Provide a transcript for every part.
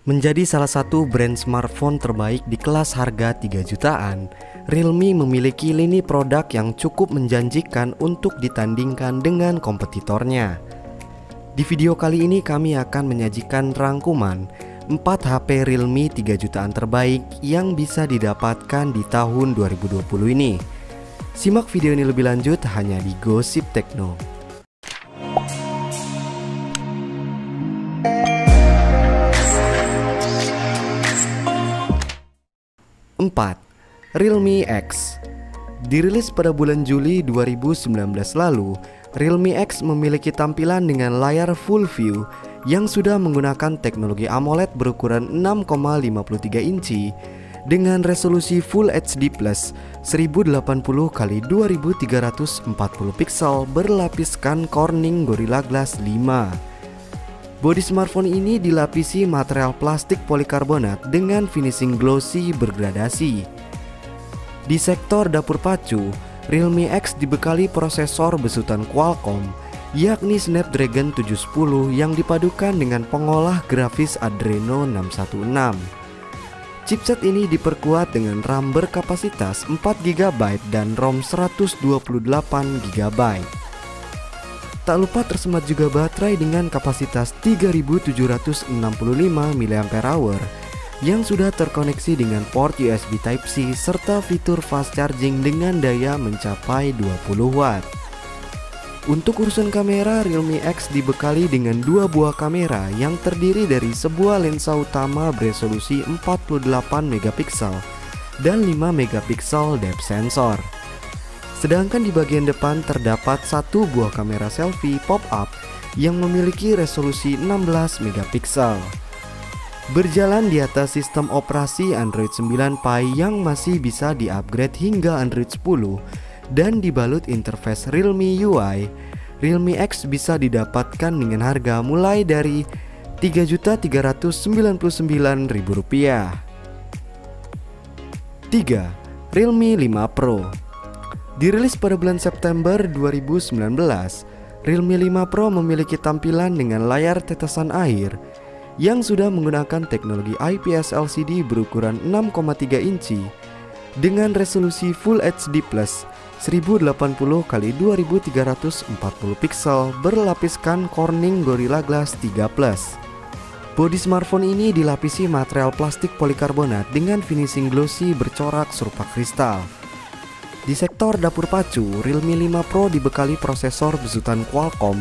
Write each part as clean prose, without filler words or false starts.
Menjadi salah satu brand smartphone terbaik di kelas harga 3 jutaan, Realme memiliki lini produk yang cukup menjanjikan untuk ditandingkan dengan kompetitornya. Di video kali ini kami akan menyajikan rangkuman 4 HP Realme 3 jutaan terbaik yang bisa didapatkan di tahun 2020 ini. Simak video ini lebih lanjut hanya di Gosip Tekno. 4. Realme X. Dirilis pada bulan Juli 2019 lalu, Realme X memiliki tampilan dengan layar full view yang sudah menggunakan teknologi AMOLED berukuran 6,53 inci dengan resolusi Full HD Plus 1080x2340 pixel berlapiskan Corning Gorilla Glass 5. Bodi smartphone ini dilapisi material plastik polikarbonat dengan finishing glossy bergradasi. Di sektor dapur pacu, Realme X dibekali prosesor besutan Qualcomm, yakni Snapdragon 710 yang dipadukan dengan pengolah grafis Adreno 616. Chipset ini diperkuat dengan RAM berkapasitas 4GB dan ROM 128GB. Tak lupa tersemat juga baterai dengan kapasitas 3765 mAh yang sudah terkoneksi dengan port USB Type-C serta fitur fast charging dengan daya mencapai 20 watt. Untuk urusan kamera, Realme X dibekali dengan dua buah kamera yang terdiri dari sebuah lensa utama beresolusi 48MP dan 5MP depth sensor. Sedangkan di bagian depan terdapat satu buah kamera selfie pop-up yang memiliki resolusi 16MP. Berjalan di atas sistem operasi Android 9 Pie yang masih bisa di-upgrade hingga Android 10 dan dibalut interface Realme UI, Realme X bisa didapatkan dengan harga mulai dari Rp3.399.000. 3. Realme 5 Pro. Dirilis pada bulan September 2019, Realme 5 Pro memiliki tampilan dengan layar tetesan air yang sudah menggunakan teknologi IPS LCD berukuran 6,3 inci dengan resolusi Full HD Plus 1080x2340 pixel berlapiskan Corning Gorilla Glass 3+. Bodi smartphone ini dilapisi material plastik polikarbonat dengan finishing glossy bercorak serupa kristal. Di sektor dapur pacu, Realme 5 Pro dibekali prosesor besutan Qualcomm,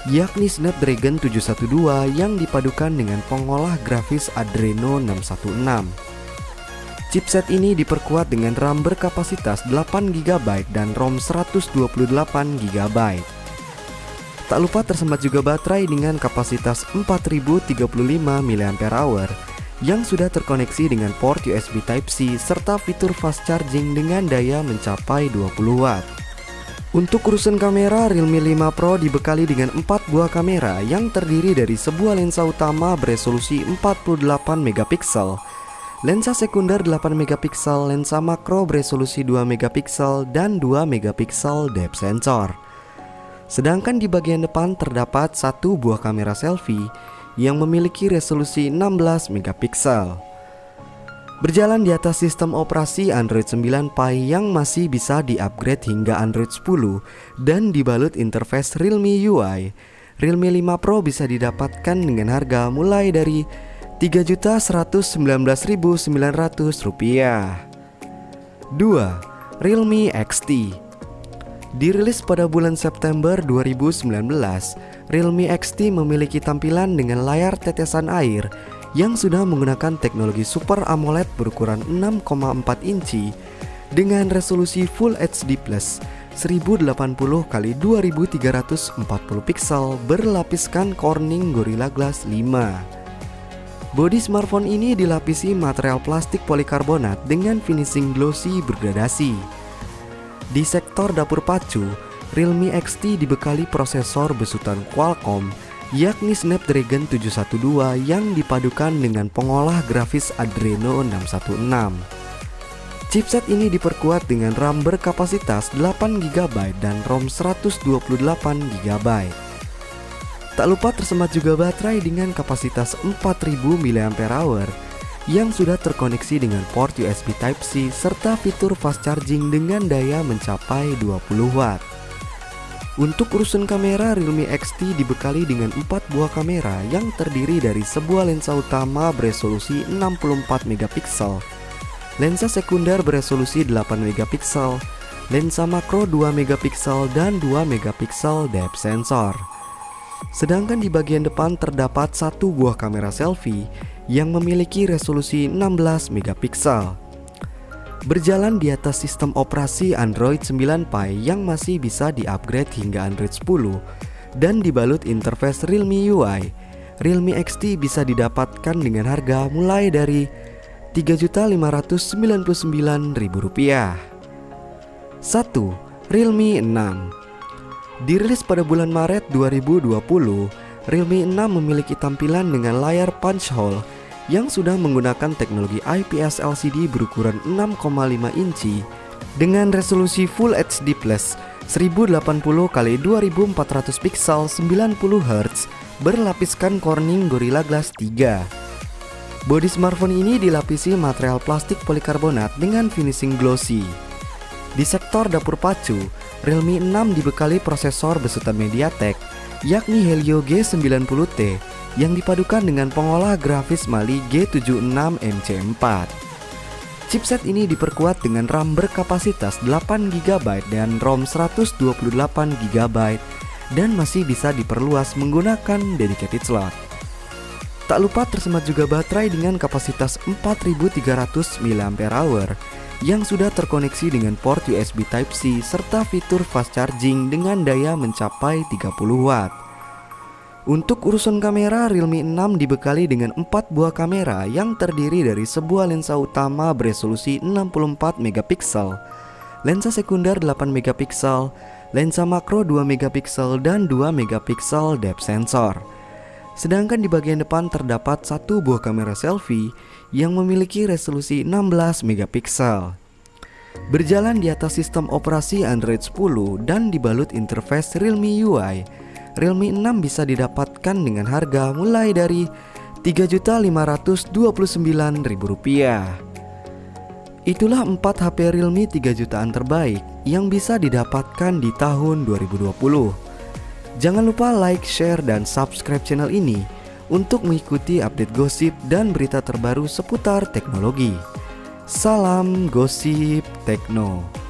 yakni Snapdragon 712 yang dipadukan dengan pengolah grafis Adreno 616. Chipset ini diperkuat dengan RAM berkapasitas 8GB dan ROM 128GB. Tak lupa tersemat juga baterai dengan kapasitas 4035 mAh yang sudah terkoneksi dengan port USB Type-C serta fitur fast charging dengan daya mencapai 20 watt. Untuk urusan kamera, Realme 5 Pro dibekali dengan 4 buah kamera yang terdiri dari sebuah lensa utama beresolusi 48MP, lensa sekunder 8MP, lensa makro beresolusi 2MP dan 2MP depth sensor. Sedangkan di bagian depan terdapat satu buah kamera selfie yang memiliki resolusi 16MP. Berjalan di atas sistem operasi Android 9 Pie yang masih bisa di-upgrade hingga Android 10 dan dibalut interface Realme UI, Realme 5 Pro bisa didapatkan dengan harga mulai dari Rp3.119.900. 2. Realme XT. Dirilis pada bulan September 2019, Realme XT memiliki tampilan dengan layar tetesan air yang sudah menggunakan teknologi Super AMOLED berukuran 6,4 inci dengan resolusi Full HD Plus 1080x2340 pixel berlapiskan Corning Gorilla Glass 5. Bodi smartphone ini dilapisi material plastik polikarbonat dengan finishing glossy bergradasi. Di sektor dapur pacu, Realme XT dibekali prosesor besutan Qualcomm, yakni Snapdragon 712 yang dipadukan dengan pengolah grafis Adreno 616. Chipset ini diperkuat dengan RAM berkapasitas 8GB dan ROM 128GB. Tak lupa tersemat juga baterai dengan kapasitas 4000 mAh yang sudah terkoneksi dengan port USB Type-C serta fitur fast charging dengan daya mencapai 20 watt. Untuk urusan kamera, Realme XT dibekali dengan 4 buah kamera yang terdiri dari sebuah lensa utama beresolusi 64 megapiksel, lensa sekunder beresolusi 8 megapiksel, lensa makro 2 megapiksel dan 2 megapiksel depth sensor. Sedangkan di bagian depan terdapat satu buah kamera selfie yang memiliki resolusi 16 megapiksel. Berjalan di atas sistem operasi Android 9 Pie yang masih bisa di-upgrade hingga Android 10 dan dibalut interface Realme UI, Realme XT bisa didapatkan dengan harga mulai dari Rp3.599.000. 1. Realme 6. Dirilis pada bulan Maret 2020, Realme 6 memiliki tampilan dengan layar punch hole yang sudah menggunakan teknologi IPS LCD berukuran 6,5 inci dengan resolusi Full HD Plus 1080x2400 pixel 90 Hz berlapiskan Corning Gorilla Glass 3. Bodi smartphone ini dilapisi material plastik polikarbonat dengan finishing glossy. Di sektor dapur pacu, Realme 6 dibekali prosesor besutan MediaTek yakni Helio G90T yang dipadukan dengan pengolah grafis Mali G76 MC4. Chipset ini diperkuat dengan RAM berkapasitas 8GB dan ROM 128GB dan masih bisa diperluas menggunakan dedicated slot. Tak lupa tersemat juga baterai dengan kapasitas 4300 mAh yang sudah terkoneksi dengan port USB Type-C serta fitur fast charging dengan daya mencapai 30 watt. Untuk urusan kamera, Realme 6 dibekali dengan 4 buah kamera yang terdiri dari sebuah lensa utama beresolusi 64 megapiksel, lensa sekunder 8 megapiksel, lensa makro 2 megapiksel dan 2 megapiksel depth sensor. Sedangkan di bagian depan terdapat satu buah kamera selfie yang memiliki resolusi 16 megapiksel. Berjalan di atas sistem operasi Android 10 dan dibalut interface Realme UI, Realme 6 bisa didapatkan dengan harga mulai dari Rp3.529.000. Itulah 4 HP Realme 3 jutaan terbaik yang bisa didapatkan di tahun 2020. Jangan lupa like, share, dan subscribe channel ini untuk mengikuti update gosip dan berita terbaru seputar teknologi. Salam Gosip Tekno.